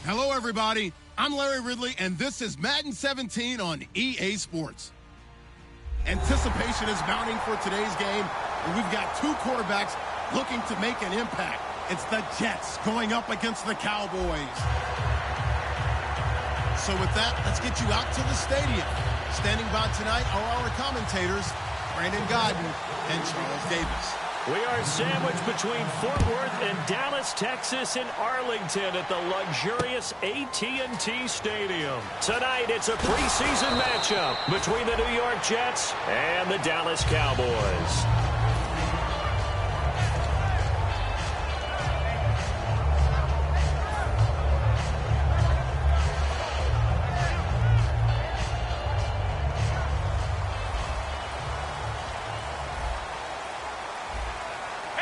Hello, everybody. I'm Larry Ridley, and this is Madden 17 on EA Sports. Anticipation is mounting for today's game, and we've got two quarterbacks looking to make an impact. It's the Jets going up against the Cowboys. So with that, let's get you out to the stadium. Standing by tonight are our commentators, Brandon Godden and Charles Davis. We are sandwiched between Fort Worth and Dallas, Texas, and Arlington at the luxurious AT&T Stadium. Tonight, it's a preseason matchup between the New York Jets and the Dallas Cowboys.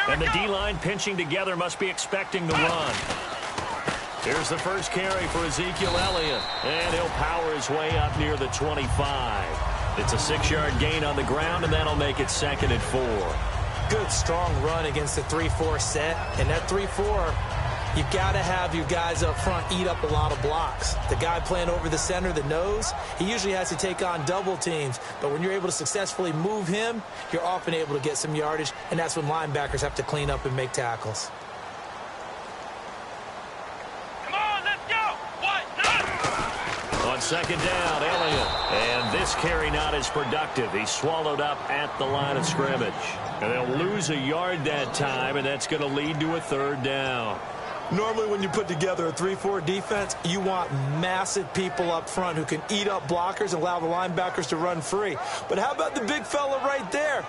And the D-line pinching together must be expecting to run. Here's the first carry for Ezekiel Elliott. And he'll power his way up near the 25. It's a 6-yard gain on the ground, and that'll make it 2nd and 4. Good, strong run against the 3-4 set. And that 3-4, you've got to have your guys up front eat up a lot of blocks. The guy playing over the center, the nose, he usually has to take on double teams. But when you're able to successfully move him, you're often able to get some yardage, and that's when linebackers have to clean up and make tackles. Come on, let's go! On 2nd down, Elliott. And this carry not as productive. He's swallowed up at the line of scrimmage. And they'll lose a yard that time, and that's going to lead to a 3rd down. Normally when you put together a 3-4 defense, you want massive people up front who can eat up blockers and allow the linebackers to run free. But how about the big fella right there?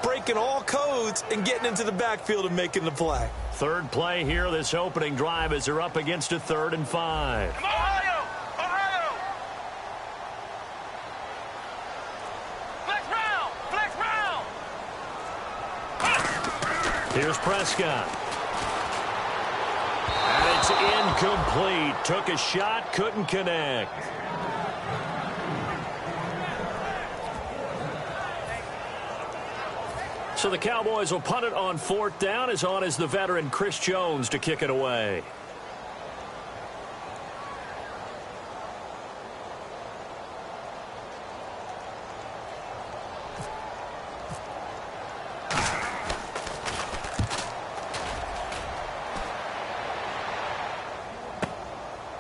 Breaking all codes and getting into the backfield and making the play. 3rd play here, this opening drive, as they're up against a 3rd and 5. Come on, Ohio! Ohio! Flex round! Flex round! Here's Prescott. And it's incomplete. Took a shot, couldn't connect. So the Cowboys will punt it on 4th down. As on is the veteran Chris Jones to kick it away.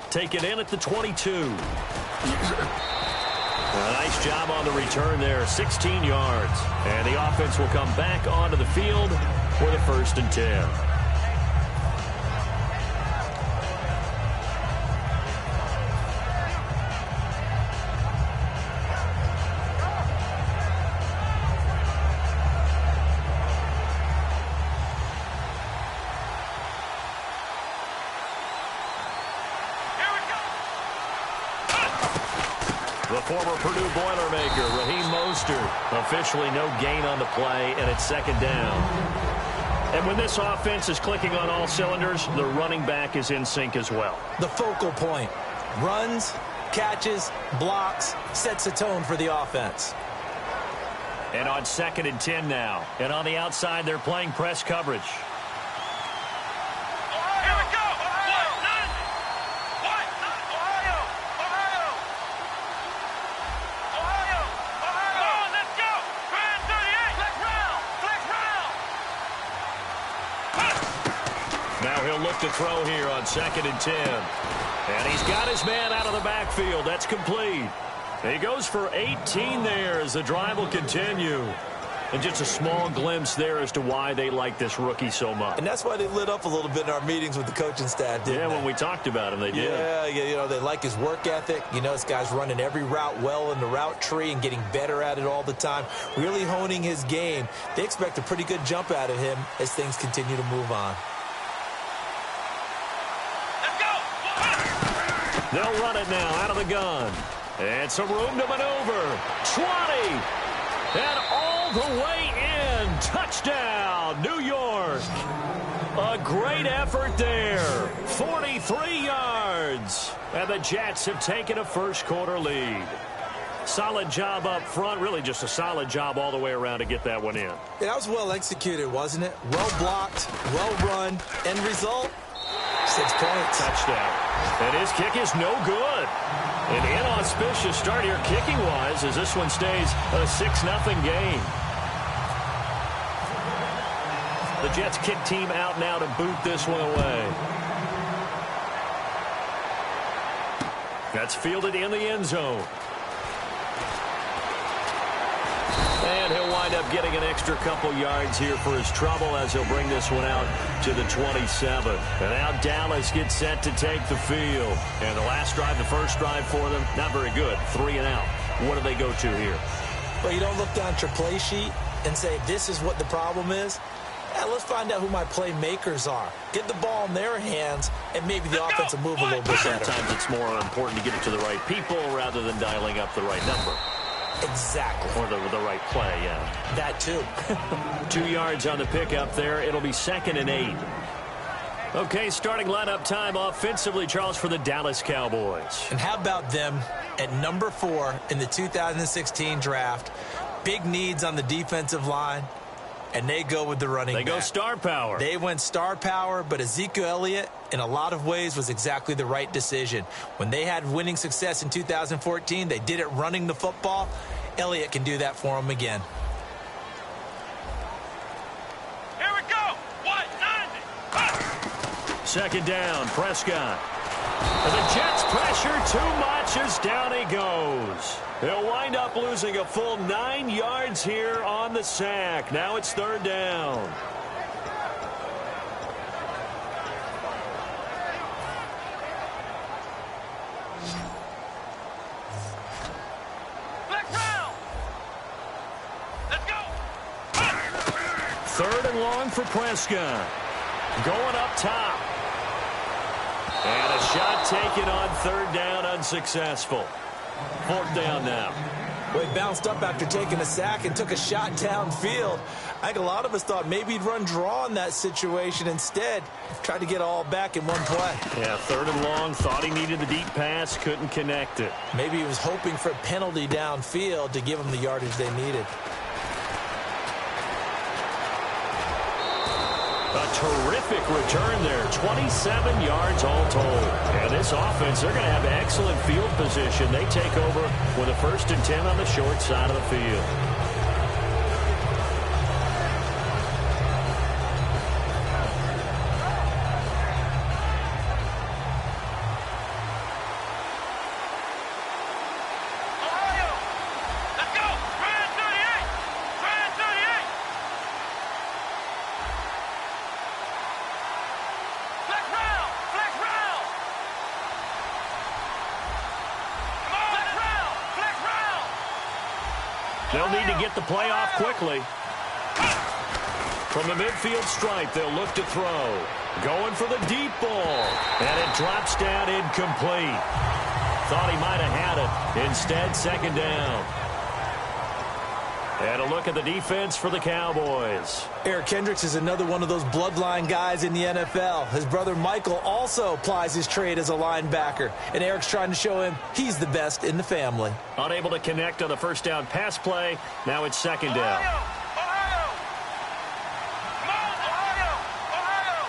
Take it in at the 22. A nice job on the return there, 16 yards. And the offense will come back onto the field for the 1st and 10. The former Purdue Boilermaker, Raheem Mostert, officially no gain on the play, and it's 2nd down. And when this offense is clicking on all cylinders, the running back is in sync as well. The focal point. Runs, catches, blocks, sets the tone for the offense. And on 2nd and 10 now. And on the outside, they're playing press coverage. Now he'll look to throw here on 2nd and 10. And he's got his man out of the backfield. That's complete. He goes for 18 there as the drive will continue. And just a small glimpse there as to why they like this rookie so much. And that's why they lit up a little bit in our meetings with the coaching staff, didn't they? When we talked about him, they did. Yeah, you know, they like his work ethic. You know, this guy's running every route well in the route tree and getting better at it all the time, really honing his game. They expect a pretty good jump out of him as things continue to move on. They'll run it now out of the gun. And some room to maneuver. 20. And all the way in. Touchdown, New York. A great effort there. 43 yards. And the Jets have taken a first-quarter lead. Solid job up front. Really just a solid job all the way around to get that one in. Yeah, that was well executed, wasn't it? Well blocked, well run. End result, 6 points. Touchdown. And his kick is no good. An inauspicious start here kicking-wise as this one stays a 6-0 game. The Jets kick team out now to boot this one away. That's fielded in the end zone. And he'll wind up getting an extra couple yards here for his trouble as he'll bring this one out to the 27. And now Dallas gets set to take the field. And the last drive, the first drive for them, not very good. 3 and out. What do they go to here? Well, you don't look down at your play sheet and say, this is what the problem is. Let's find out who my playmakers are. Get the ball in their hands, and maybe the offense will move a little bit better. Sometimes it's more important to get it to the right people rather than dialing up the right number. Exactly. Or the right play, yeah. That too. 2 yards on the pickup there. It'll be 2nd and 8. Okay, starting lineup time offensively, Charles, for the Dallas Cowboys. And how about them at number 4 in the 2016 draft? Big needs on the defensive line. And they go with the running back. They go star power. They went star power, but Ezekiel Elliott, in a lot of ways, was exactly the right decision. When they had winning success in 2014, they did it running the football. Elliott can do that for them again. Here we go. 190. 2nd down, Prescott. And the Jets pressure too much as down he goes. They'll wind up losing a full 9 yards here on the sack. Now it's 3rd down. Flex round. Let's go. 3rd and long for Prescott. Going up top. And a shot taken on 3rd down, unsuccessful. 4th down now. Well, he bounced up after taking a sack and took a shot downfield. I think a lot of us thought maybe he'd run draw in that situation. Instead, tried to get all back in one play. Yeah, 3rd and long. Thought he needed the deep pass. Couldn't connect it. Maybe he was hoping for a penalty downfield to give him the yardage they needed. A terrific return there. 27 yards all told. And this offense, they're going to have excellent field position. They take over with a 1st and 10 on the short side of the field. Ohio. Let's go. Grand 38. Grand 38. Flex round. Flex round. Come on. Flex round. Flex round. They'll need to get the play off quickly. From the midfield stripe, they'll look to throw. Going for the deep ball. And it drops down incomplete. Thought he might have had it. Instead, 2nd down. And a look at the defense for the Cowboys. Eric Kendricks is another one of those bloodline guys in the NFL. His brother Michael also plies his trade as a linebacker. And Eric's trying to show him he's the best in the family. Unable to connect on the 1st down pass play. Now it's 2nd down. Ohio. Ohio. Come on, Ohio. Ohio.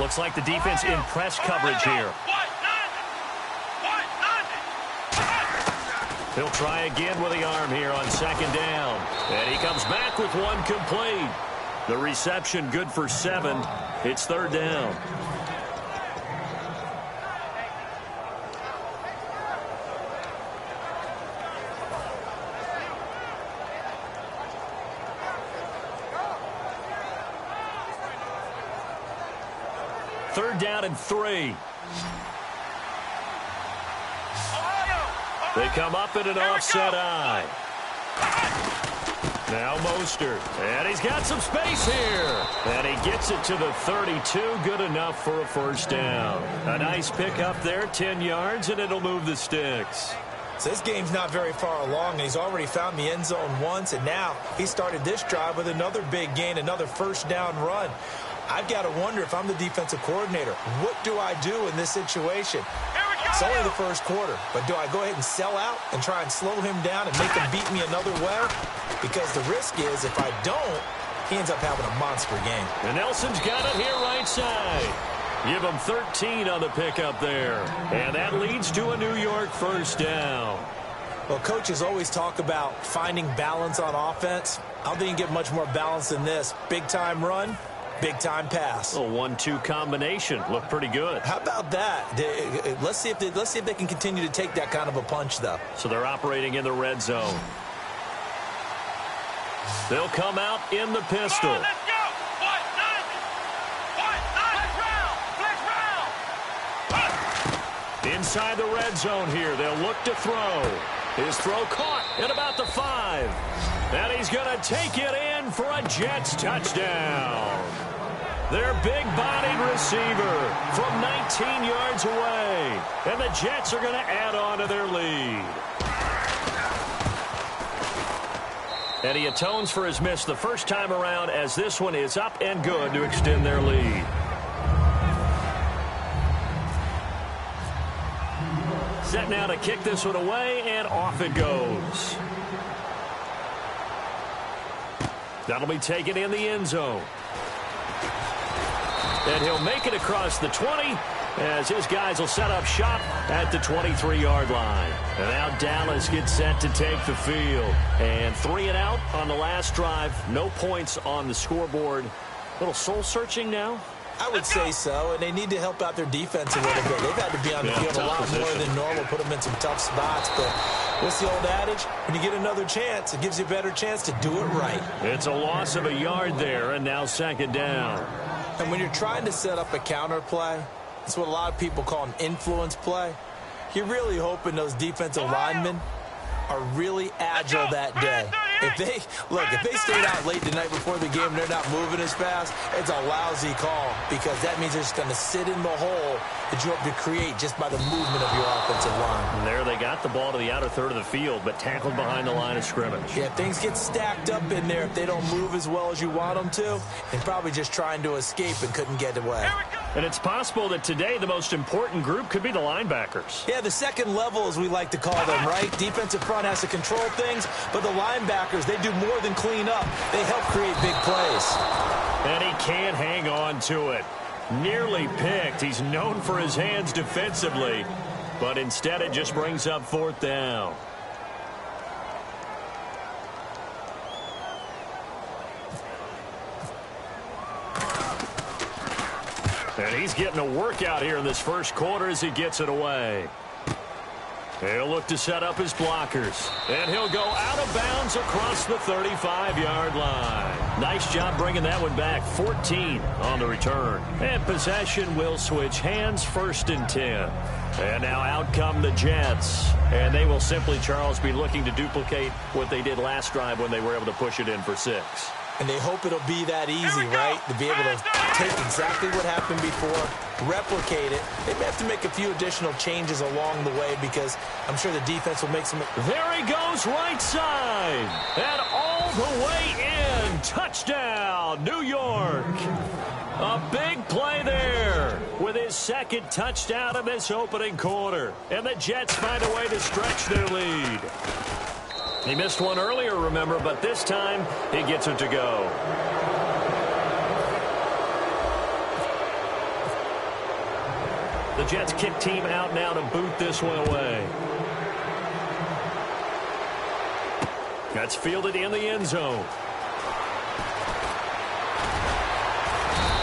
Looks like the defense in press coverage here. 190. He'll try again with the arm here on 2nd down. And he comes back with one complete. The reception good for 7. It's 3rd down. Third down and 3. They come up in an offset eye. Now Mostert. And he's got some space here. And he gets it to the 32. Good enough for a 1st down. A nice pickup there, 10 yards, and it'll move the sticks. So this game's not very far along, and he's already found the end zone once, and now he started this drive with another big gain, another 1st down run. I've got to wonder if I'm the defensive coordinator. What do I do in this situation? It's only the 1st quarter, but do I go ahead and sell out and try and slow him down and make him beat me another way? Because the risk is if I don't, he ends up having a monster game. And Nelson's got it here right side. Give them 13 on the pickup there. And that leads to a New York first down. Well, coaches always talk about finding balance on offense. I don't think you can get much more balance than this. Big-time run, big-time pass. A 1-2 combination. Looked pretty good. How about that? Let's see if they can continue to take that kind of a punch, though. So they're operating in the red zone. They'll come out in the pistol. Let's go. Inside the red zone here. They'll look to throw. His throw caught at about the 5. And he's going to take it in for a Jets touchdown. Their big-bodied receiver from 19 yards away. And the Jets are going to add on to their lead. And he atones for his miss the first time around as this one is up and good to extend their lead. Set now to kick this one away, and off it goes. That'll be taken in the end zone. And he'll make it across the 20 as his guys will set up shop at the 23-yard line. And now Dallas gets set to take the field. And 3 and out on the last drive. No points on the scoreboard. A little soul-searching now. I would say so, and they need to help out their defense a little bit. They've had to be on the field a lot more than normal, put them in some tough spots. But what's the old adage? When you get another chance, it gives you a better chance to do it right. It's a loss of a yard there, and now second down. And when you're trying to set up a counter play, that's what a lot of people call an influence play. You're really hoping those defensive linemen are really agile that day. If they stayed out late the night before the game and they're not moving as fast, it's a lousy call because that means they're just going to sit in the hole that you hope to create just by the movement of your offensive line. And there they got the ball to the outer third of the field, but tackled behind the line of scrimmage. Yeah, things get stacked up in there if they don't move as well as you want them to. They're probably just trying to escape and couldn't get away. And it's possible that today the most important group could be the linebackers. Yeah, the second level, as we like to call them, right? Defensive front has to control things, but the linebackers, they do more than clean up. They help create big plays. And he can't hang on to it. Nearly picked. He's known for his hands defensively, but instead it just brings up fourth down. And he's getting a workout here in this first quarter as he gets it away. He'll look to set up his blockers. And he'll go out of bounds across the 35-yard line. Nice job bringing that one back. 14 on the return. And possession will switch hands, 1st and 10. And now out come the Jets. And they will simply, Charles, be looking to duplicate what they did last drive when they were able to push it in for 6. And they hope it'll be that easy, right? To be able to take exactly what happened before, replicate it. They may have to make a few additional changes along the way because I'm sure the defense will make some. There he goes, right side. And all the way in. Touchdown, New York. A big play there with his second touchdown in this opening quarter. And the Jets find a way to stretch their lead. He missed one earlier, remember, but this time he gets it to go. The Jets kick team out now to boot this one away. That's fielded in the end zone.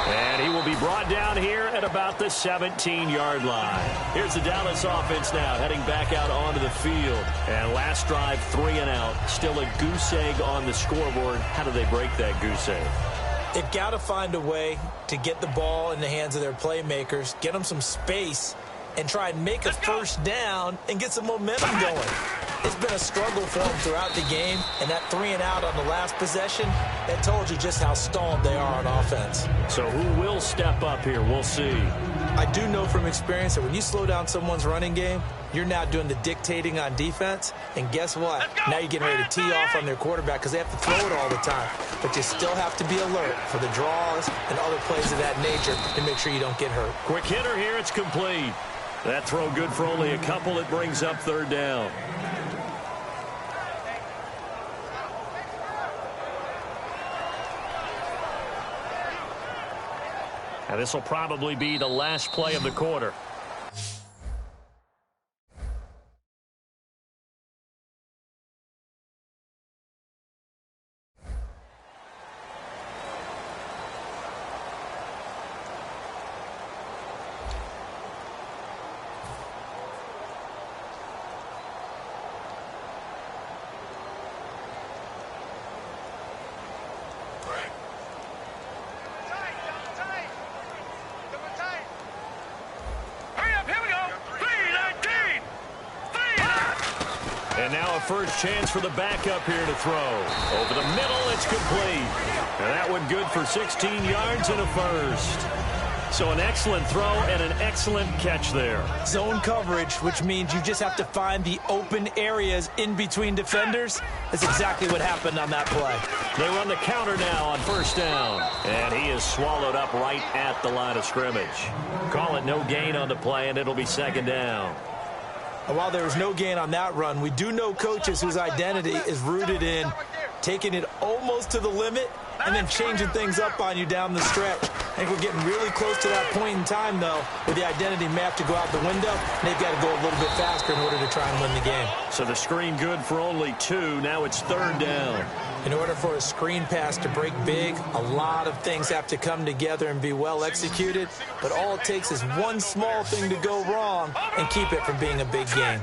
And he will be brought down here at about the 17-yard line. Here's the Dallas offense now heading back out onto the field. And last drive, 3 and out. Still a goose egg on the scoreboard. How do they break that goose egg? They've got to find a way to get the ball in the hands of their playmakers, get them some space, and try and make a first down and get some momentum going. It's been a struggle for them throughout the game, and that 3 and out on the last possession, that told you just how stalled they are on offense. So who will step up here? We'll see. I do know from experience that when you slow down someone's running game, you're now doing the dictating on defense, and guess what? Now you're getting ready to tee off on their quarterback because they have to throw it all the time. But you still have to be alert for the draws and other plays of that nature to make sure you don't get hurt. Quick hitter here. It's complete. That throw good for only a couple. It brings up 3rd down. And this will probably be the last play of the quarter. And now a first chance for the backup here to throw. Over the middle, it's complete. And that one good for 16 yards and a first. So an excellent throw and an excellent catch there. Zone coverage, which means you just have to find the open areas in between defenders. That's exactly what happened on that play. They run the counter now on first down. And he is swallowed up right at the line of scrimmage. Call it no gain on the play, and it'll be second down. And while there was no gain on that run, we do know coaches whose identity is rooted in taking it almost to the limit and then changing things up on you down the stretch. I think we're getting really close to that point in time, though, where the identity map to go out the window, and they've got to go a little bit faster in order to try and win the game. So the screen good for only 2. Now it's third down. In order for a screen pass to break big, a lot of things have to come together and be well executed, but all it takes is one small thing to go wrong and keep it from being a big game.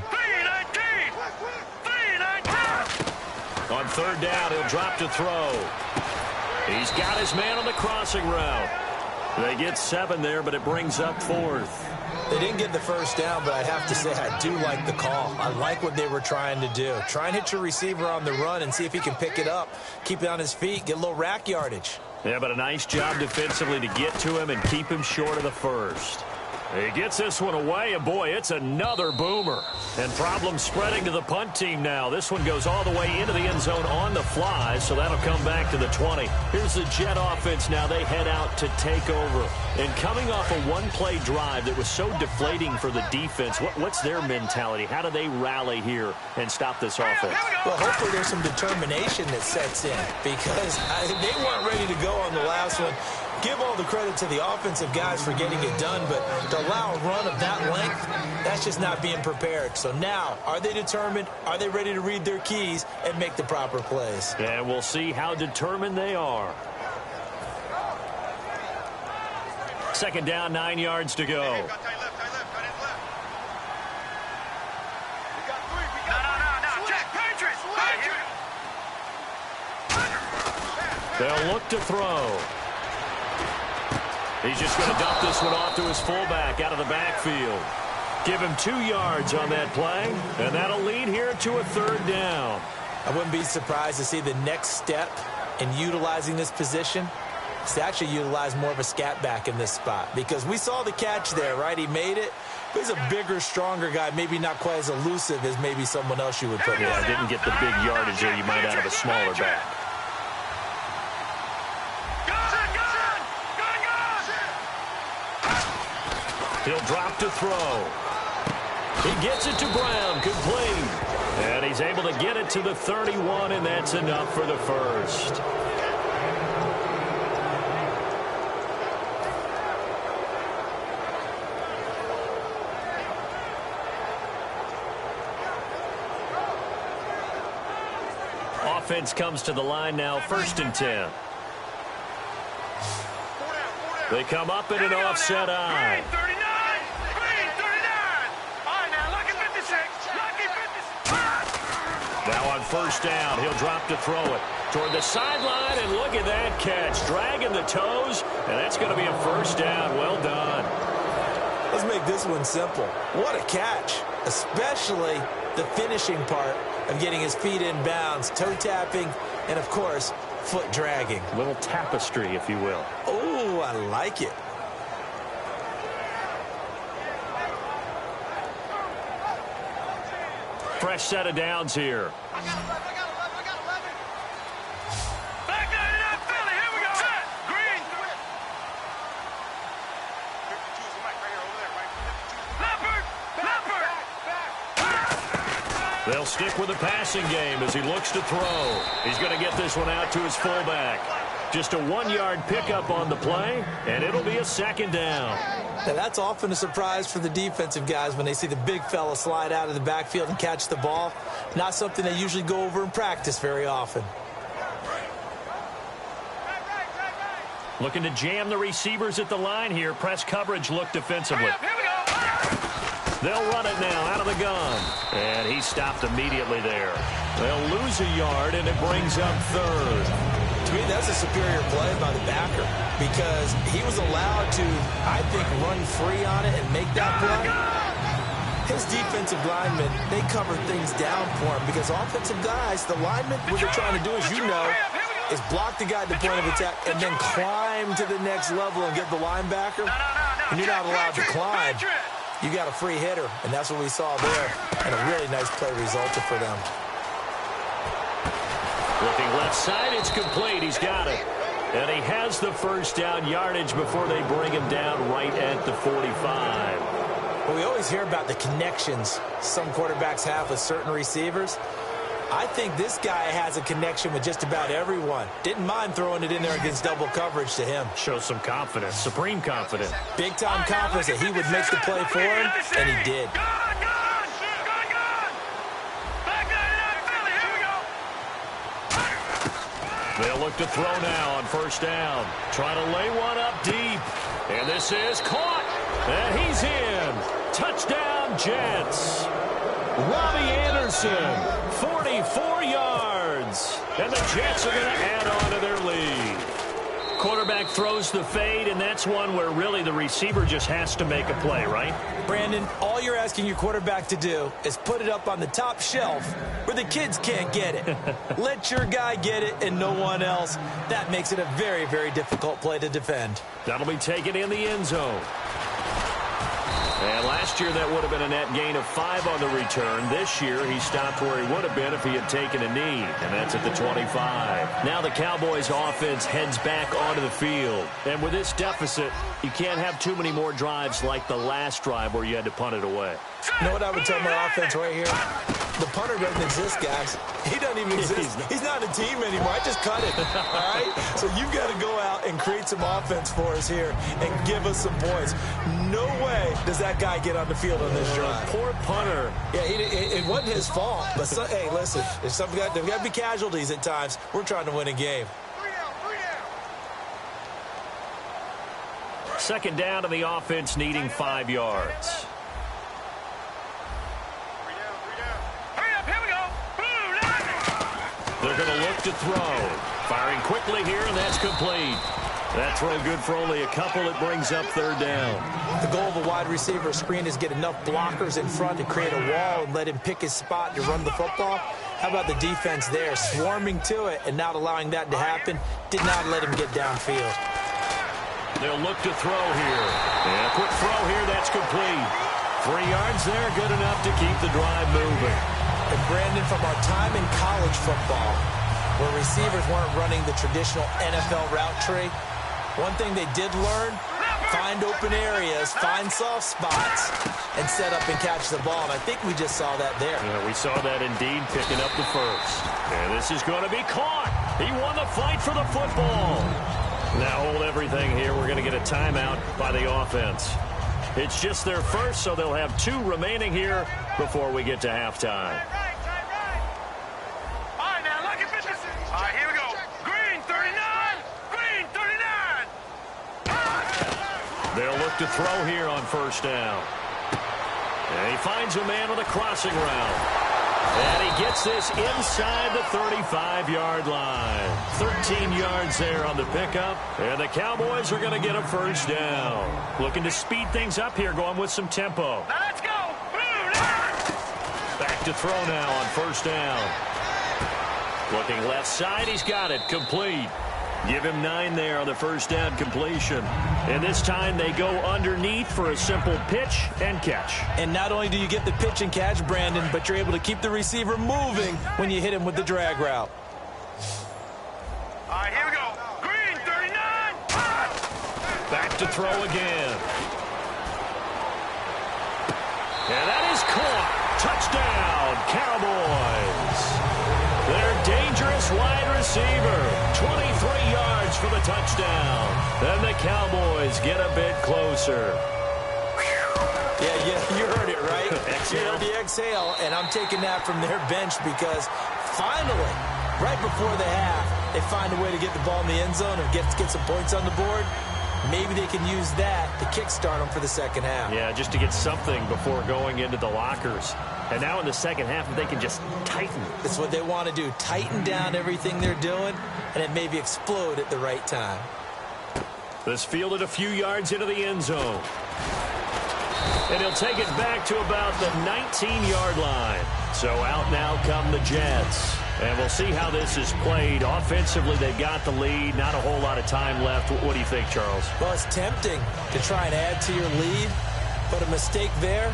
On third down, he'll drop to throw. He's got his man on the crossing route. They get 7 there, but it brings up 4th. They didn't get the first down, but I have to say I do like the call. I like what they were trying to do. Try and hit your receiver on the run and see if he can pick it up, keep it on his feet, get a little rack yardage. Yeah, but a nice job defensively to get to him and keep him short of the first. He gets this one away, and boy, it's another boomer. And problems spreading to the punt team now. This one goes all the way into the end zone on the fly, so that'll come back to the 20. Here's the Jet offense now. They head out to take over. And coming off a one-play drive that was so deflating for the defense, what's their mentality? How do they rally here and stop this offense? Well, hopefully there's some determination that sets in, because they weren't ready to go on the last one. Give all the credit to the offensive guys for getting it done, but to allow a run of that length, that's just not being prepared. So now, are they determined? Are they ready to read their keys and make the proper plays? And we'll see how determined they are. Second down, 9 yards to go. They'll look to throw. He's just going to dump this one off to his fullback out of the backfield. Give him 2 yards on that play, and that'll lead here to a third down. I wouldn't be surprised to see the next step in utilizing this position is to actually utilize more of a scat back in this spot, because we saw the catch there, right? He made it. But he's a bigger, stronger guy, maybe not quite as elusive as maybe someone else you would put in. Yeah, didn't get the big yardage there you might out of a smaller back. He'll drop to throw. He gets it to Brown, complete. And he's able to get it to the 31, and that's enough for the first. Offense comes to the line now, 1st and 10. They come up in an offset eye. Now on first down, he'll drop to throw it toward the sideline, and look at that catch. Dragging the toes, and that's going to be a first down. Well done. Let's make this one simple. What a catch, especially the finishing part of getting his feet in bounds, toe tapping, and, of course, foot dragging. A little tapestry, if you will. Oh, I like it. Fresh set of downs here. I got 11. Back it up, Philly. Here we go. Set. Green. Leopard. They'll stick with the passing game as he looks to throw. He's going to get this one out to his fullback. Just a 1-yard pickup on the play, and it'll be a second down. Now, that's often a surprise for the defensive guys when they see the big fella slide out of the backfield and catch the ball. Not something they usually go over in practice very often. Looking to jam the receivers at the line here. Press coverage look defensively. They'll run it now out of the gun. And he stopped immediately there. They'll lose a yard, and it brings up third. To me, that's a superior play by the backer because he was allowed to, I think, run free on it and make that play. His defensive linemen, they cover things down for him because offensive guys, the linemen, what they're trying to do, as you know, is block the guy at the point of attack and then climb to the next level and get the linebacker. And you're not allowed to climb. You got a free hitter, and that's what we saw there. And a really nice play resulted for them. Looking left side, it's complete. He's got it. And he has the first down yardage before they bring him down right at the 45. Well, we always hear about the connections some quarterbacks have with certain receivers. I think this guy has a connection with just about everyone. Didn't mind throwing it in there against double coverage to him. Shows some confidence, supreme confidence. Big-time confidence that he would make the play for him, and he did. They'll look to throw now on first down. Trying to lay one up deep. And this is caught. And he's in. Touchdown, Jets. Robbie Anderson, 44 yards. And the Jets are going to add on to their lead. Quarterback throws the fade, and that's one where really the receiver just has to make a play, right? Brandon, all you're asking your quarterback to do is put it up on the top shelf where the kids can't get it. Let your guy get it and no one else. That makes it a very, very difficult play to defend. That'll be taken in the end zone. And last year, that would have been a net gain of 5 on the return. This year, he stopped where he would have been if he had taken a knee, and that's at the 25. Now the Cowboys' offense heads back onto the field. And with this deficit, you can't have too many more drives like the last drive where you had to punt it away. You know what I would tell my offense right here? The punter doesn't exist, guys. He doesn't even exist. He's not a team anymore. I just cut it, all right? So you've got to go out and create some offense for us here and give us some points. No way does that guy get on the field on this drive. Poor punter. Yeah, it wasn't his fault. But, hey, listen, there's got to be casualties at times. We're trying to win a game. Second down to the offense needing 5 yards. They're going to look to throw. Firing quickly here, and that's complete. That throw good for only a couple. It brings up third down. The goal of a wide receiver screen is get enough blockers in front to create a wall and let him pick his spot to run the football. How about the defense there, swarming to it and not allowing that to happen? Did not let him get downfield. They'll look to throw here. And a quick throw here, that's complete. 3 yards there, good enough to keep the drive moving. And Brandon, from our time in college football, where receivers weren't running the traditional NFL route tree, one thing they did learn, find open areas, find soft spots, and set up and catch the ball. And I think we just saw that there. Yeah, we saw that indeed, picking up the first. And this is going to be caught. He won the fight for the football. Now hold everything here. We're going to get a timeout by the offense. It's just their first, so they'll have 2 remaining here before we get to halftime. They'll look to throw here on first down. And he finds a man with a crossing route. And he gets this inside the 35-yard line. 13 yards there on the pickup. And the Cowboys are going to get a first down. Looking to speed things up here, going with some tempo. Now let's go. Back to throw now on first down. Looking left side, he's got it. Complete. Give him 9 there on the first down completion. And this time they go underneath for a simple pitch and catch. And not only do you get the pitch and catch, Brandon, but you're able to keep the receiver moving when you hit him with the drag route. All right, here we go. Green, 39. Back to throw again. And that is caught. Touchdown, Cowboys. Their dangerous wide receiver, 23 yards yards for the touchdown. And the Cowboys get a bit closer. Yeah, you heard it, right? Exhale. You heard the exhale, and I'm taking that from their bench because finally, right before the half, they find a way to get the ball in the end zone and get some points on the board. Maybe they can use that to kickstart them for the second half. Yeah, just to get something before going into the lockers. And now in the second half, if they can just tighten. That's what they want to do, tighten down everything they're doing, and then maybe explode at the right time. This fielded a few yards into the end zone. And he'll take it back to about the 19-yard line. So out now come the Jets. And we'll see how this is played. Offensively, they've got the lead. Not a whole lot of time left. What do you think, Charles? Well, it's tempting to try and add to your lead, but a mistake there,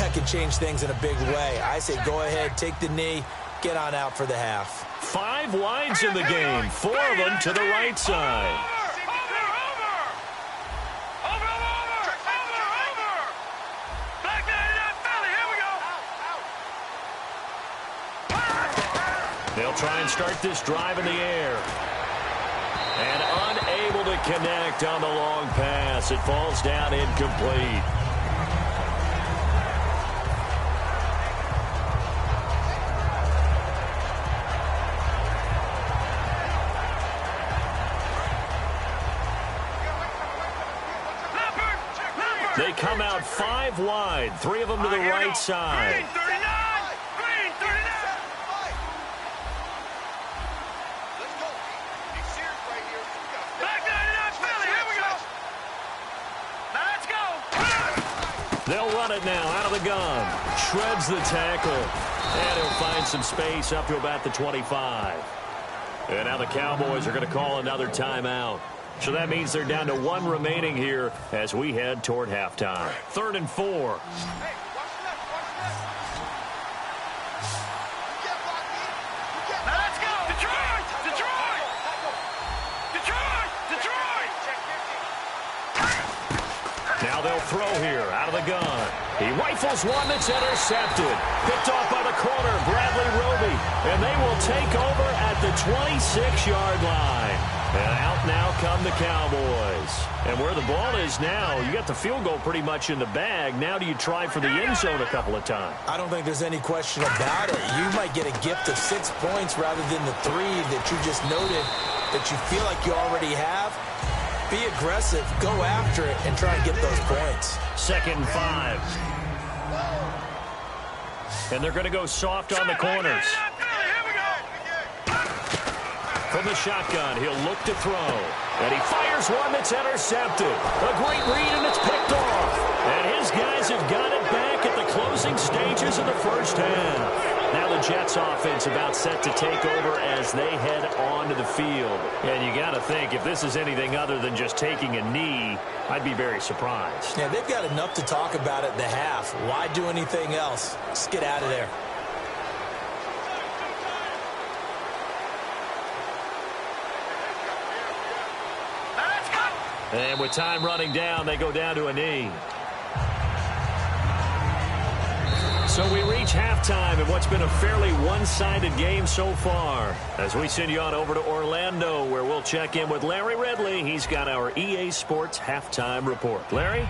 that could change things in a big way. I say go ahead, take the knee, get on out for the half. 5 wides in the game, 4 of them to the right side. They'll try and start this drive in the air. And unable to connect on the long pass. It falls down incomplete. They come out 5 wide, 3 of them to the right side. They'll run it now out of the gun. Shreds the tackle. And he'll find some space up to about the 25. And now the Cowboys are going to call another timeout. So that means they're down to 1 remaining here as we head toward halftime. 3rd and 4. Now they'll throw here out of the gun. He rifles one that's intercepted. Picked off by the corner, Bradley Roby. And they will take over at the 26-yard line. And out now come the Cowboys. And where the ball is now, you got the field goal pretty much in the bag. Now do you try for the end zone a couple of times? I don't think there's any question about it. You might get a gift of 6 points rather than the 3 that you just noted that you feel like you already have. Be aggressive, go after it, and try and get those points. 2nd and 5. And they're going to go soft on the corners. From the shotgun, he'll look to throw. And he fires one that's intercepted. A great read, and it's picked off. And his guys have got it back at the closing stages of the first half. Now the Jets offense about set to take over as they head onto the field. And you got to think, if this is anything other than just taking a knee, I'd be very surprised. Yeah, they've got enough to talk about at the half. Why do anything else? Just get out of there. And with time running down, they go down to a knee. So we reach halftime in what's been a fairly one-sided game so far. As we send you on over to Orlando, where we'll check in with Larry Ridley. He's got our EA Sports halftime report. Larry?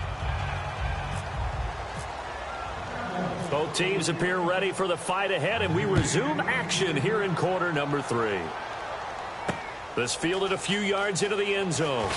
Both teams appear ready for the fight ahead, and we resume action here in quarter number 3. This fielded a few yards into the end zone.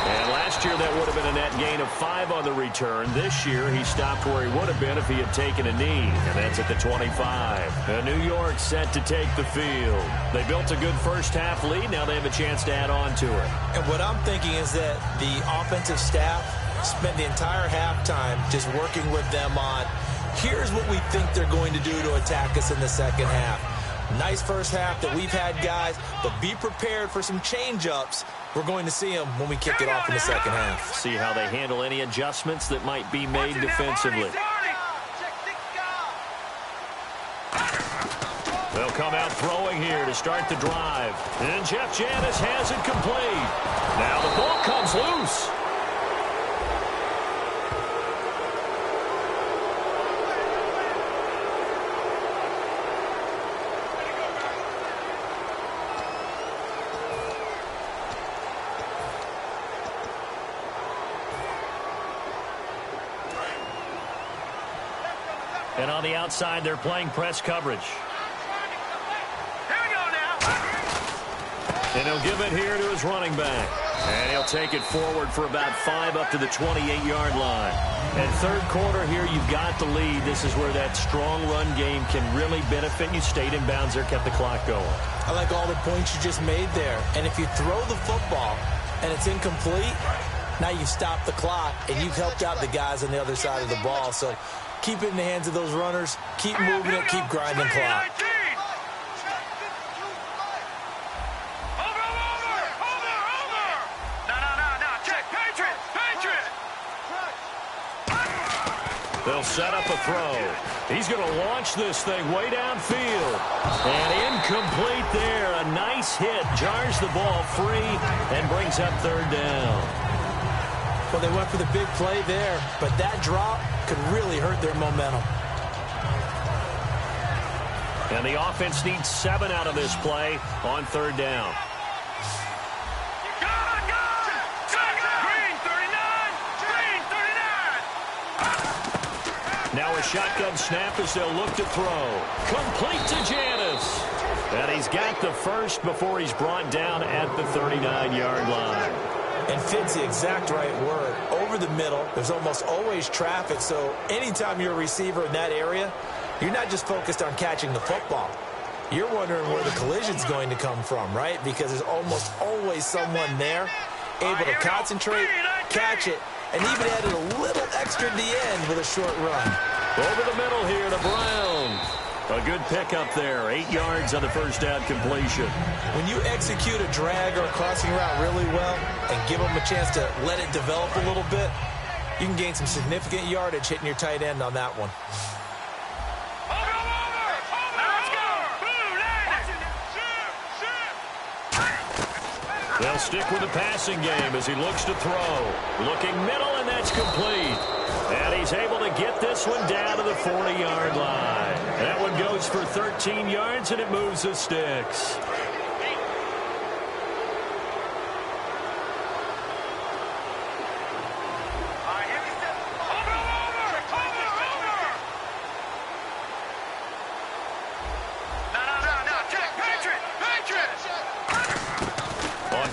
And last year, that would have been a net gain of 5 on the return. This year, he stopped where he would have been if he had taken a knee, and that's at the 25. And New York set to take the field. They built a good first-half lead. Now they have a chance to add on to it. And what I'm thinking is that the offensive staff spent the entire halftime just working with them on, here's what we think they're going to do to attack us in the second half. Nice first half that we've had, guys, but be prepared for some change-ups. We're going to see them when we kick it off in the second half. See how they handle any adjustments that might be made defensively. They'll come out throwing here to start the drive. And Jeff Janis has it complete. Now the ball comes loose. And on the outside, they're playing press coverage. Here we go now. And he'll give it here to his running back. And he'll take it forward for about 5 up to the 28-yard line. And third quarter here, you've got the lead. This is where that strong run game can really benefit you. Stayed in bounds there, kept the clock going. I like all the points you just made there. And if you throw the football and it's incomplete, now you've stopped the clock and you've helped out the guys on the other side of the ball. So keep it in the hands of those runners. Keep moving it. Keep grinding clock. They'll set up a throw. He's going to launch this thing way downfield. And incomplete there. A nice hit. Jars the ball free and brings up third down. Well, they went for the big play there, but that drop could really hurt their momentum. And the offense needs 7 out of this play on third down. Now a shotgun snap as they'll look to throw. Complete to Janis. And he's got the first before he's brought down at the 39-yard line. And fits the exact right word. Over the middle, there's almost always traffic, so anytime you're a receiver in that area, you're not just focused on catching the football. You're wondering where the collision's going to come from, right? Because there's almost always someone there able to concentrate, catch it, and even added a little extra at the end with a short run. Over the middle here to Brown. A good pickup there. 8 yards on the first down completion. When you execute a drag or a crossing route really well and give them a chance to let it develop a little bit, you can gain some significant yardage hitting your tight end on that one. They'll stick with the passing game as he looks to throw. Looking middle, and that's complete. And he's able to get this one down to the 40-yard line. That one goes for 13 yards, and it moves the sticks.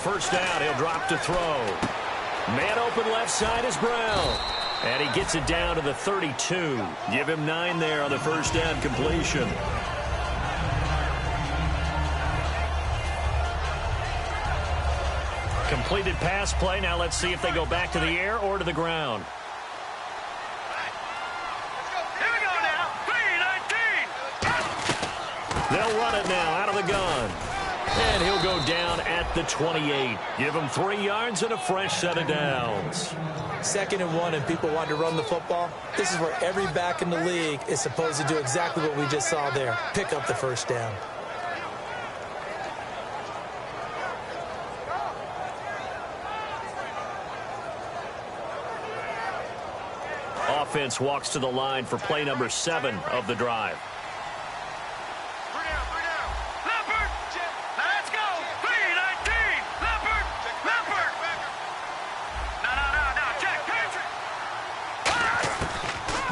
First down, he'll drop to throw. Man open left side is Brown. And he gets it down to the 32. Give him 9 there on the first down completion. Completed pass play. Now let's see if they go back to the air or to the ground. Here we go now. 3-19. They'll run it now out of the gun. And he'll go down at the 28. Give him 3 yards and a fresh set of downs. 2nd and 1 and people want to run the football. This is where every back in the league is supposed to do exactly what we just saw there. Pick up the first down. Offense walks to the line for play number 7 of the drive.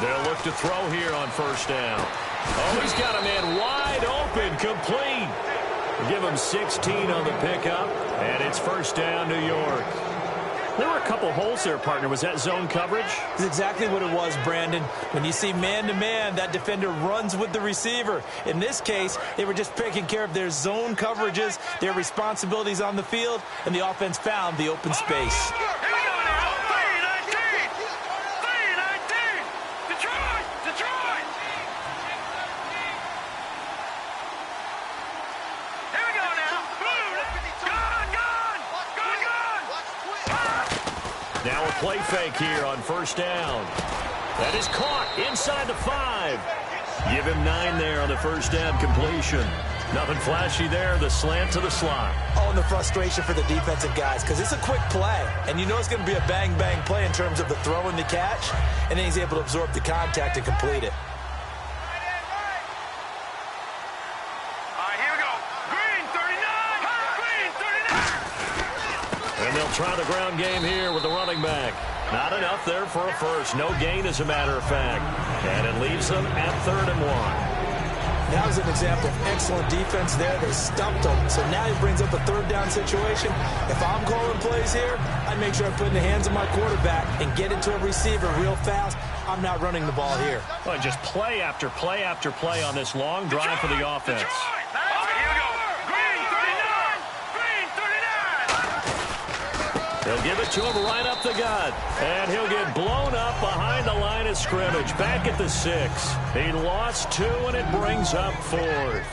They'll look to throw here on first down. Oh, he's got a man wide open, complete. Give him 16 on the pickup, and it's first down, New York. There were a couple holes there, partner. Was that zone coverage? That's exactly what it was, Brandon. When you see man-to-man, that defender runs with the receiver. In this case, they were just taking care of their zone coverages, their responsibilities on the field, and the offense found the open space. Now a play fake here on first down. That is caught inside the 5. Give him 9 there on the first down completion. Nothing flashy there, the slant to the slot. Oh, and the frustration for the defensive guys, because it's a quick play. And you know it's going to be a bang-bang play in terms of the throw and the catch. And then he's able to absorb the contact and complete it. And they'll try the ground game here with the running back. Not enough there for a first. No gain, as a matter of fact. And it leaves them at 3rd and 1. That was an example of excellent defense there. They stumped him. So now he brings up a 3rd down situation. If I'm calling plays here, I make sure I put in the hands of my quarterback and get it to a receiver real fast. I'm not running the ball here. Well, just play after play after play on this long drive for the offense. He'll give it to him right up the gut. And he'll get blown up behind the line of scrimmage. Back at the 6. He lost 2, and it brings up 4th.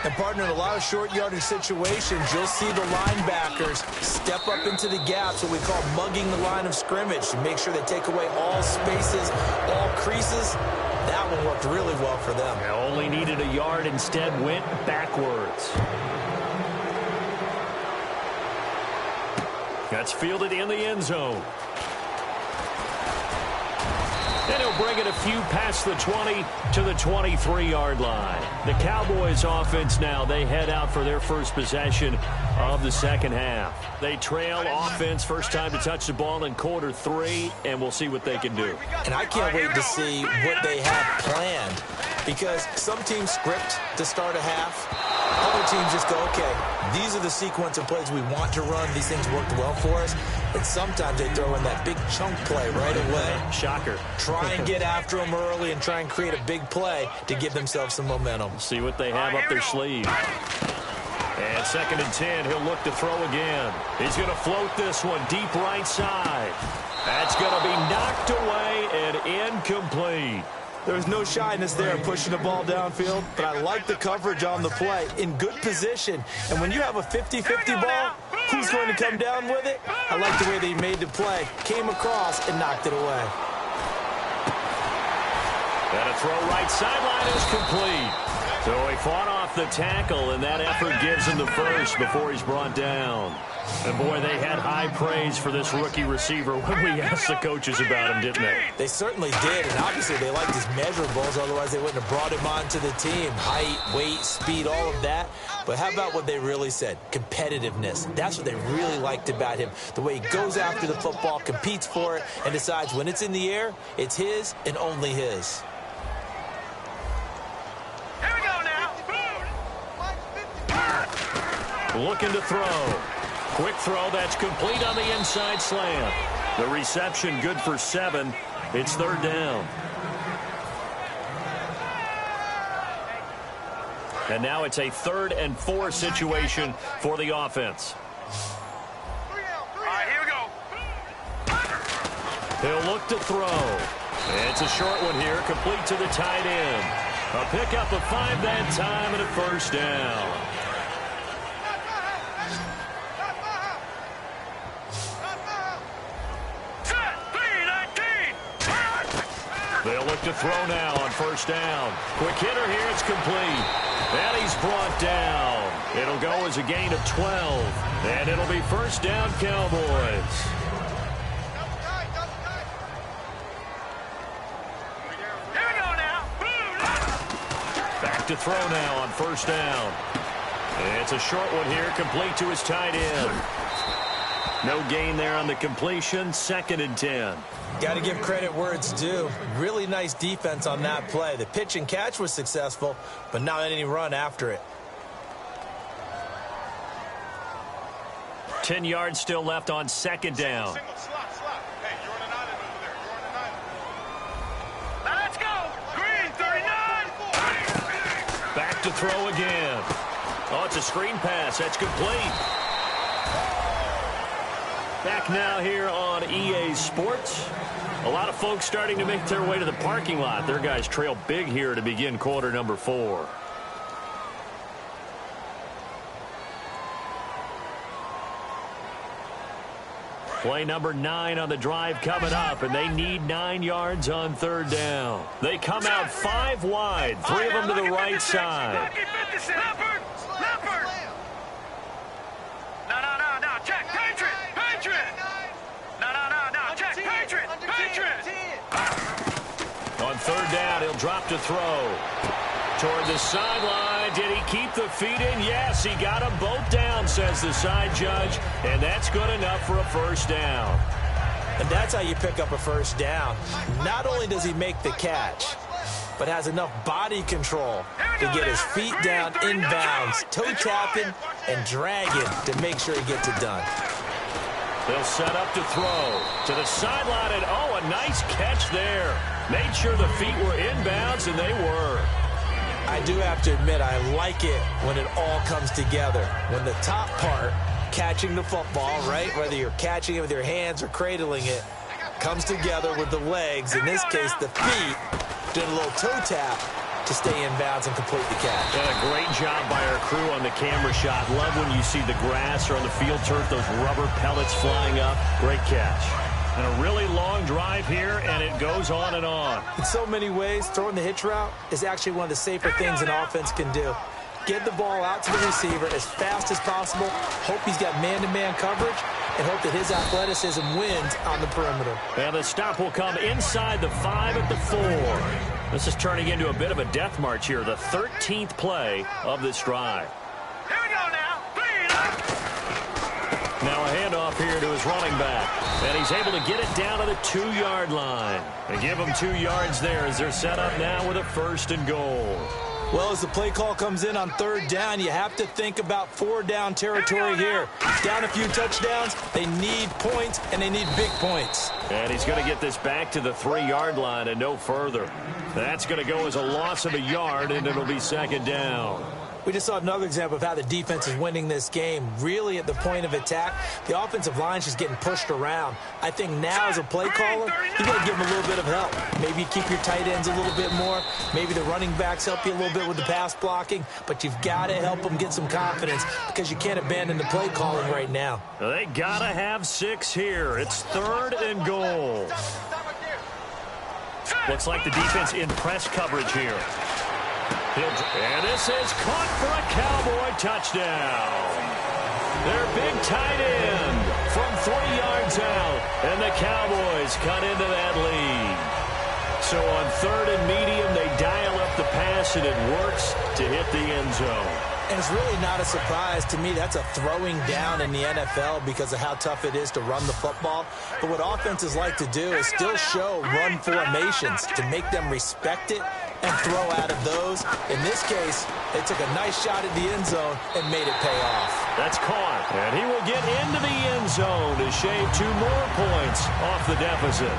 And, partner, in a lot of short yardage situations, you'll see the linebackers step up into the gaps, what we call mugging the line of scrimmage, to make sure they take away all spaces, all creases. That one worked really well for them. They only needed a yard, instead went backwards. That's fielded in the end zone. And he'll bring it a few past the 20 to the 23-yard line. The Cowboys offense now, they head out for their first possession of the second half. They trail offense, first time to touch the ball in quarter 3, and we'll see what they can do. And I can't wait to see what they have planned, because some teams script to start a half. Other teams just go, okay, these are the sequence of plays we want to run. These things worked well for us. And sometimes they throw in that big chunk play right away. Shocker. Try and get after them early and try and create a big play to give themselves some momentum. See what they have up their sleeve. And 2nd and 10, he'll look to throw again. He's going to float this one deep right side. That's going to be knocked away and incomplete. There's no shyness there pushing the ball downfield, but I like the coverage on the play. In good position. And when you have a 50-50 ball, who's going to come down with it? I like the way they made the play, came across, and knocked it away. And a throw right sideline is complete. So he fought off the tackle, and that effort gives him the first before he's brought down. And, boy, they had high praise for this rookie receiver when we asked the coaches about him, didn't they? They certainly did, and obviously they liked his measurables, otherwise they wouldn't have brought him onto the team. Height, weight, speed, all of that. But how about what they really said? Competitiveness. That's what they really liked about him. The way he goes after the football, competes for it, and decides when it's in the air, it's his and only his. Here we go now. Looking to throw. Quick throw, that's complete on the inside slant. The reception good for 7. It's 3rd down. And now it's a 3rd and 4 situation for the offense. All right, here we go. He'll look to throw. It's a short one here, complete to the tight end. A pickup of 5 that time and a first down. They'll look to throw now on first down. Quick hitter here, it's complete. And he's brought down. It'll go as a gain of 12. And it'll be first down, Cowboys. Here we go now. Back to throw now on first down. It's a short one here, complete to his tight end. No gain there on the completion, 2nd and 10. Got to give credit where it's due. Really nice defense on that play. The pitch and catch was successful, but not any run after it. 10 yards still left on 2nd down. Single slot. Hey, you're on a nine over there. You're on a nine. Now let's go. Green, 39. Back to throw again. Oh, it's a screen pass. That's complete. Back now here on EA Sports. A lot of folks starting to make their way to the parking lot. Their guys trail big here to begin quarter number 4. Play number 9 on the drive coming up, and they need 9 yards on 3rd down. They come out 5 wide, 3 of them to the right side. Leopard. No. Check. Patriot. No. Check. Patriot. On 3rd down, he'll drop to throw. Toward the sideline. Did he keep the feet in? Yes, he got them both down, says the side judge. And that's good enough for a first down. And that's how you pick up a first down. Not only does he make the catch, but has enough body control to get his feet down inbounds, toe tapping and dragging to make sure he gets it done. They'll set up to throw to the sideline, and oh, a nice catch there. Made sure the feet were inbounds, and they were. I do have to admit, I like it when it all comes together. When the top part, catching the football, right, whether you're catching it with your hands or cradling it, comes together with the legs, in this case the feet, did a little toe tap to stay in bounds and complete the catch. And a great job by our crew on the camera shot. Love when you see the grass or on the field turf, those rubber pellets flying up. Great catch. And a really long drive here, and it goes on and on. In so many ways, throwing the hitch route is actually one of the safer things an offense can do. Get the ball out to the receiver as fast as possible, hope he's got man-to-man coverage, and hope that his athleticism wins on the perimeter. And the stop will come inside the 5 at the 4. This is turning into a bit of a death march here, the 13th play of this drive. Here we go now. Now a handoff here to his running back. And he's able to get it down to the 2-yard line. And give him 2 yards there as they're set up now with a 1st and goal. Well, as the play call comes in on 3rd down, you have to think about 4-down territory here. Down a few touchdowns, they need points, and they need big points. And he's going to get this back to the 3-yard line and no further. That's going to go as a loss of a yard, and it'll be 2nd down. We just saw another example of how the defense is winning this game. Really at the point of attack, the offensive line's just getting pushed around. I think now as a play caller, you got to give them a little bit of help. Maybe keep your tight ends a little bit more. Maybe the running backs help you a little bit with the pass blocking. But you've got to help them get some confidence because you can't abandon the play calling right now. They got to have 6 here. It's 3rd and goal. Looks like the defense in press coverage here. And this is caught for a Cowboy touchdown. Their big tight end from 3 yards out, and the Cowboys cut into that lead. So on 3rd and medium, they dial up the pass, and it works to hit the end zone. And it's really not a surprise to me. That's a throwing down in the NFL because of how tough it is to run the football. But what offenses like to do is still show run formations to make them respect it and throw out of those. In this case, they took a nice shot at the end zone and made it pay off. That's caught, and he will get into the end zone to shave 2 more points off the deficit.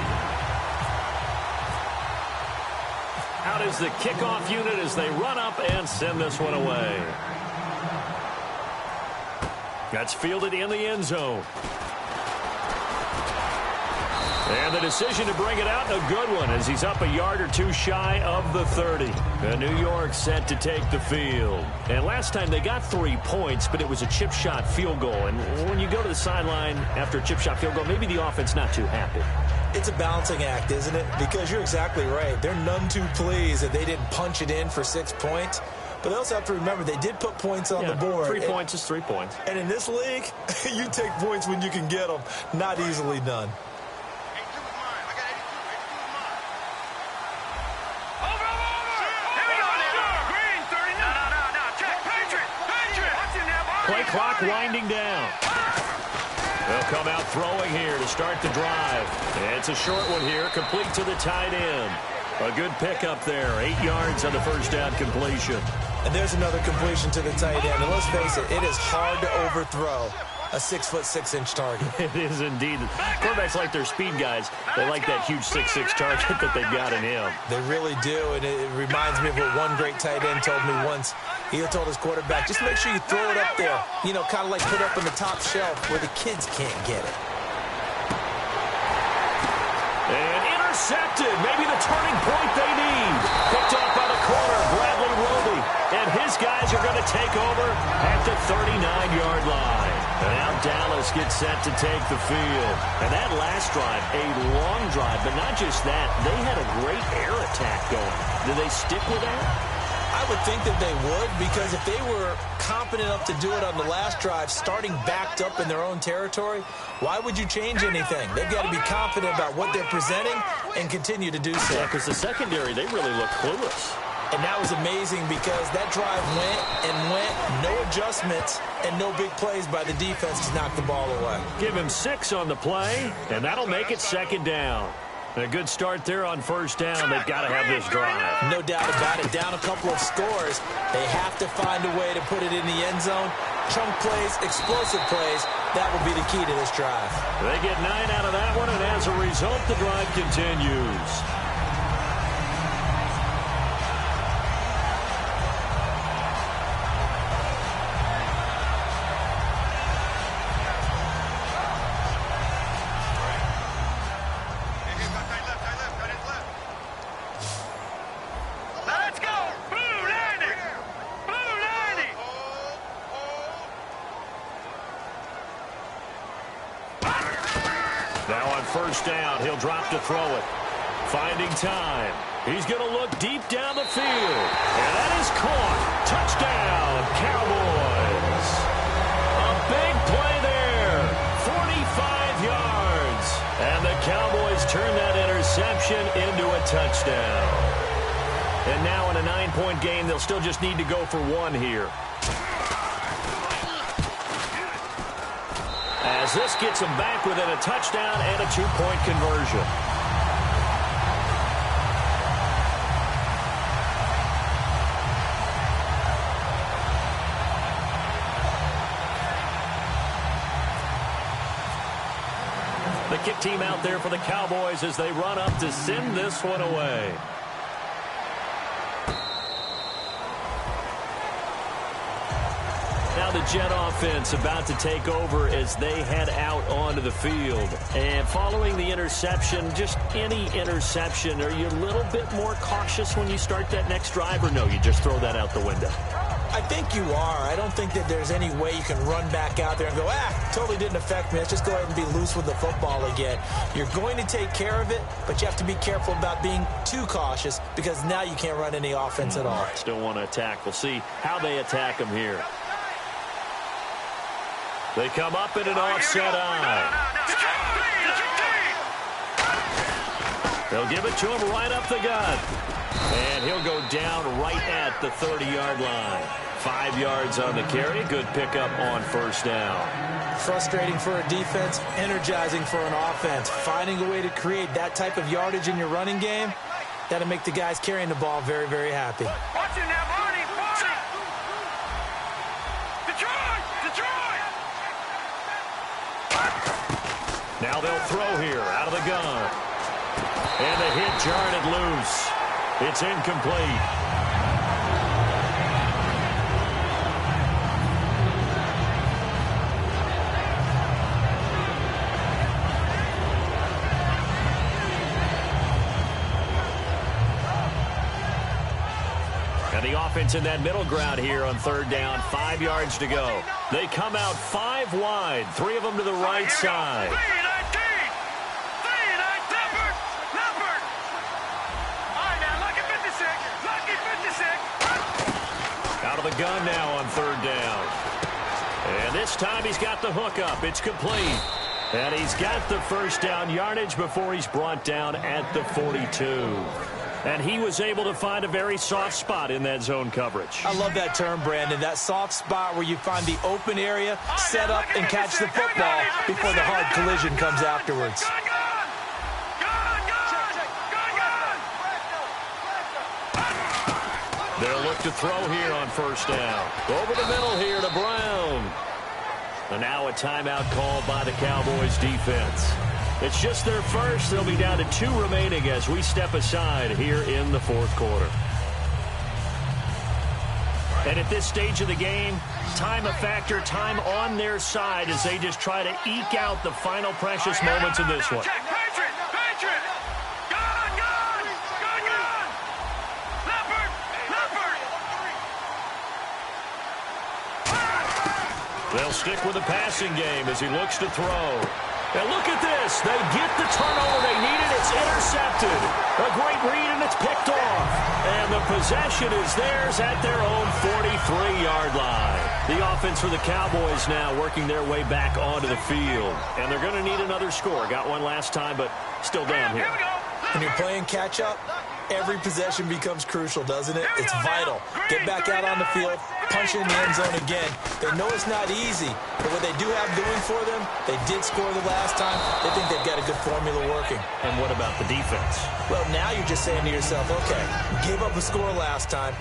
Out is the kickoff unit as they run up and send this one away. That's fielded in the end zone. And the decision to bring it out, a good one, as he's up a yard or 2 shy of the 30. And New York set to take the field. And last time they got 3 points, but it was a chip shot field goal. And when you go to the sideline after a chip shot field goal, maybe the offense not too happy. It's a balancing act, isn't it? Because you're exactly right. They're none too pleased that they didn't punch it in for 6 points. But they also have to remember they did put points on the board. 3 points is 3 points. And in this league, you take points when you can get them. Not easily done. Play clock winding down. They'll come out throwing here to start the drive. And it's a short one here, complete to the tight end. A good pickup there, 8 yards on the 1st down completion. And there's another completion to the tight end. And let's face it, it is hard to overthrow a 6'6" target. It is indeed. Quarterbacks like their speed guys. They like that huge 6'6" target that they've got in him. They really do, and it reminds me of what one great tight end told me once. He told his quarterback, just make sure you throw it up there. You know, kind of like put it up on the top shelf where the kids can't get it. And intercepted. Maybe the turning point they need. Picked off by the corner, Bradley Roby. And his guys are going to take over at the 39-yard line. And now Dallas gets set to take the field. And that last drive, a long drive, but not just that. They had a great air attack going. Do they stick with that? I would think that they would, because if they were confident enough to do it on the last drive, starting backed up in their own territory, why would you change anything? They've got to be confident about what they're presenting and continue to do so. Yeah, because the secondary, they really look clueless. And that was amazing because that drive went and went, no adjustments and no big plays by the defense to knock the ball away. Give him 6 on the play, and that'll make it 2nd down. A good start there on 1st down. They've got to have this drive. No doubt about it. Down a couple of scores. They have to find a way to put it in the end zone. Chunk plays, explosive plays. That will be the key to this drive. They get 9 out of that one, and as a result, the drive continues. Now on 1st down, he'll drop to throw it. Finding time. He's going to look deep down the field. And that is caught. Touchdown, Cowboys. A big play there. 45 yards. And the Cowboys turn that interception into a touchdown. And now in a 9-point game, they'll still just need to go for 1 here. As this gets them back within a touchdown and a 2-point conversion. The kick team out there for the Cowboys as they run up to send this one away. Now the Jet offense about to take over as they head out onto the field. And following the interception, just any interception, are you a little bit more cautious when you start that next drive, or no, you just throw that out the window? I think you are. I don't think that there's any way you can run back out there and go, totally didn't affect me. Let's just go ahead and be loose with the football again. You're going to take care of it, but you have to be careful about being too cautious because now you can't run any offense at all. Still want to attack. We'll see how they attack them here. They come up in an offset eye. They'll give it to him right up the gut. And he'll go down right at the 30-yard line. 5 yards on the carry. Good pickup on 1st down. Frustrating for a defense, energizing for an offense. Finding a way to create that type of yardage in your running game, that'll make the guys carrying the ball very, very happy. Watch it now, Barney! Detroit! Now they'll throw here out of the gun. And the hit jarred it loose. It's incomplete. And the offense in that middle ground here on 3rd down. 5 yards to go. They come out 5 wide. 3 of them to the right side. Out of the gun now on 3rd down. And this time he's got the hook up. It's complete. And he's got the 1st down yardage before he's brought down at the 42. And he was able to find a very soft spot in that zone coverage. I love that term, Brandon. That soft spot where you find the open area, set up, and catch the football before the hard collision comes afterwards. They'll look to throw here on 1st down. Over the middle here to Brown. And now a timeout called by the Cowboys defense. It's just their first. They'll be down to 2 remaining as we step aside here in the 4th quarter. And at this stage of the game, time a factor, time on their side as they just try to eke out the final precious moments of this one. They'll stick with the passing game as he looks to throw. And look at this. They get the turnover they needed. It's intercepted. A great read, and it's picked off. And the possession is theirs at their own 43-yard line. The offense for the Cowboys now working their way back onto the field. And they're going to need another score. Got one last time, but still down here. When you're playing catch-up, Every possession becomes crucial, doesn't it? It's vital. Get back out on the field, punch in the end zone again. They know it's not easy, but what they do have going for them, they did score the last time. They think they've got a good formula working. And what about the defense? Well, now you're just saying to yourself, okay, gave up a score last time.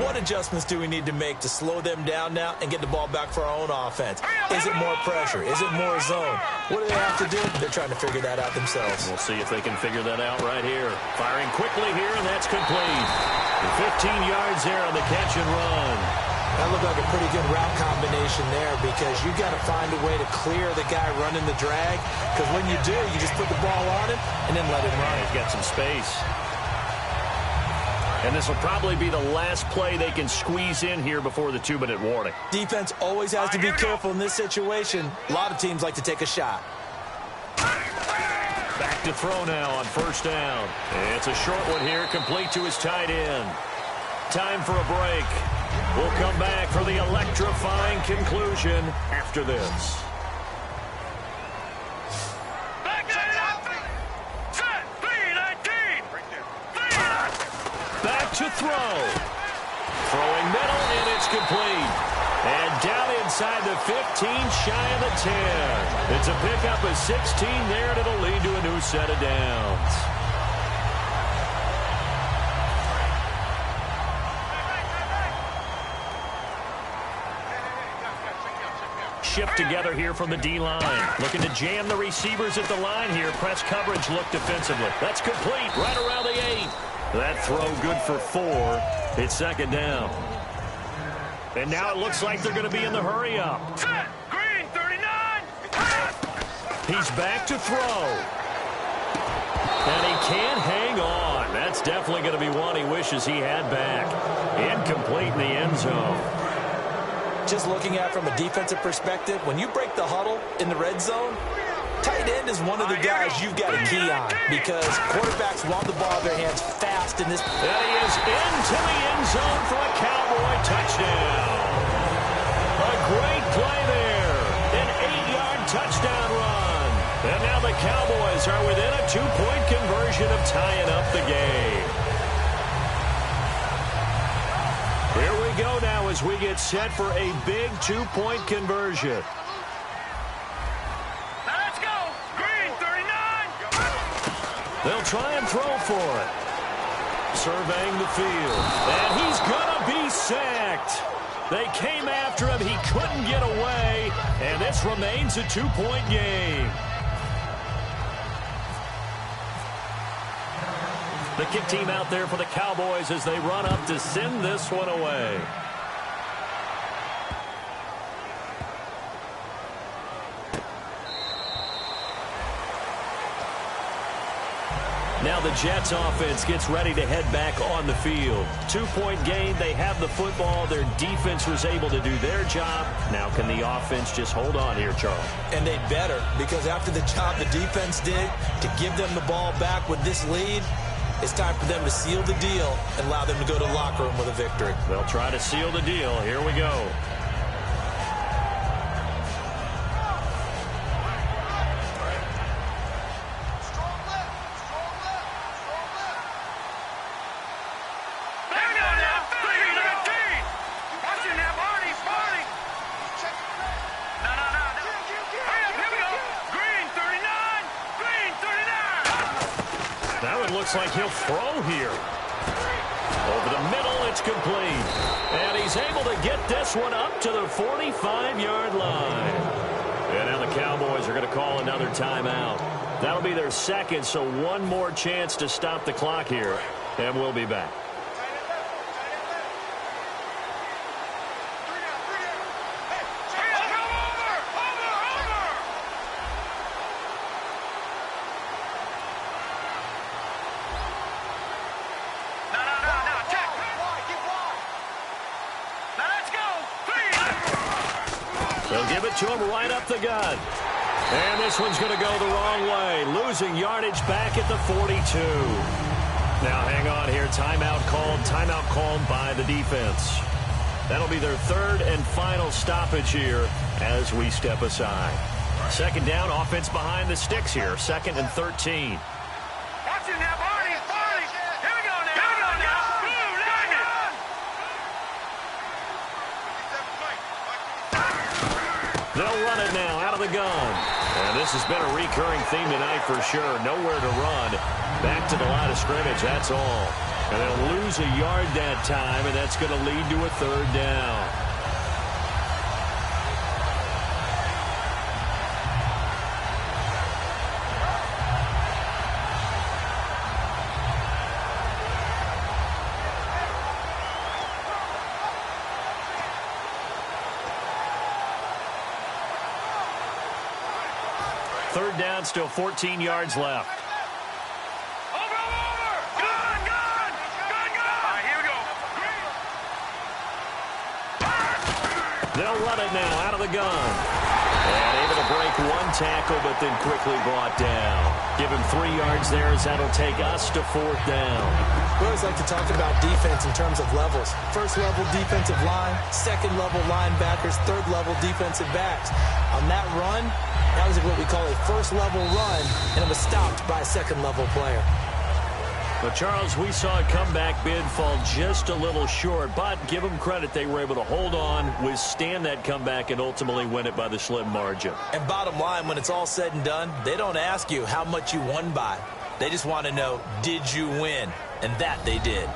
What adjustments do we need to make to slow them down now and get the ball back for our own offense? Is it more pressure? Is it more zone? What do they have to do? They're trying to figure that out themselves. We'll see if they can figure that out right here. Firing quickly here, and that's complete. 15 yards there on the catch and run. That looked like a pretty good route combination there because you got to find a way to clear the guy running the drag, because when you do, you just put the ball on him and then let him run. He's got some space. And this will probably be the last play they can squeeze in here before the 2-minute warning. Defense always has to be careful in this situation. A lot of teams like to take a shot. Back to throw now on first down. It's a short one here, complete to his tight end. Time for a break. We'll come back for the electrifying conclusion after this. Back to throw. Throwing middle, and it's complete. And down inside the 15, shy of the 10. It's a pickup of 16 there, and it'll lead to a new set of downs. Shift together here from the D-line. Looking to jam the receivers at the line here. Press coverage look defensively. That's complete right around the 8. That throw good for 4. It's second down. And now it looks like they're going to be in the hurry-up. Green, 39. He's back to throw. And he can't hang on. That's definitely going to be one he wishes he had back. Incomplete in the end zone. Just looking at it from a defensive perspective, when you break the huddle in the red zone, tight end is one of the guys you've got a key on because quarterbacks want the ball in their hands fast in this. And he is into the end zone for a Cowboy touchdown. A great play there. An 8-yard touchdown run. And now the Cowboys are within a 2-point conversion of tying up the game. Here we go now as we get set for a big 2-point conversion. They'll try and throw for it. Surveying the field. And he's going to be sacked. They came after him. He couldn't get away. And this remains a 2-point game. The kick team out there for the Cowboys as they run up to send this one away. Now the Jets offense gets ready to head back on the field. 2-point game. They have the football. Their defense was able to do their job. Now can the offense just hold on here, Charles? And they better, because after the job the defense did to give them the ball back with this lead, it's time for them to seal the deal and allow them to go to the locker room with a victory. They'll try to seal the deal. Here we go. Looks like he'll throw here. Over the middle, it's complete. And he's able to get this one up to the 45-yard line. And now the Cowboys are going to call another timeout. That'll be their second, so one more chance to stop the clock here. And we'll be back. To him right up the gut. And this one's going to go the wrong way. Losing yardage back at the 42. Now hang on here. Timeout called by the defense. That'll be their third and final stoppage here as we step aside. Second down, offense behind the sticks here. 2nd and 13. Watch it now, Barney. Here we go They'll run it now out of the gun. And this has been a recurring theme tonight for sure. Nowhere to run. Back to the line of scrimmage, that's all. And they'll lose a yard that time, and that's going to lead to a third down. Third down, still 14 yards left. Over! Gun! Gun! All right, here we go. They'll run it now out of the gun. And able to break one tackle, but then quickly brought down. Give him 3 yards there as that'll take us to fourth down. We always like to talk about defense in terms of levels. First level defensive line, second level linebackers, third level defensive backs. On that run, that was what we call a first level run, and it was stopped by a second level player. Well, Charles, we saw a comeback bid fall just a little short, but give them credit, they were able to hold on, withstand that comeback, and ultimately win it by the slim margin. And bottom line, when it's all said and done, they don't ask you how much you won by. They just want to know, did you win? And that they did.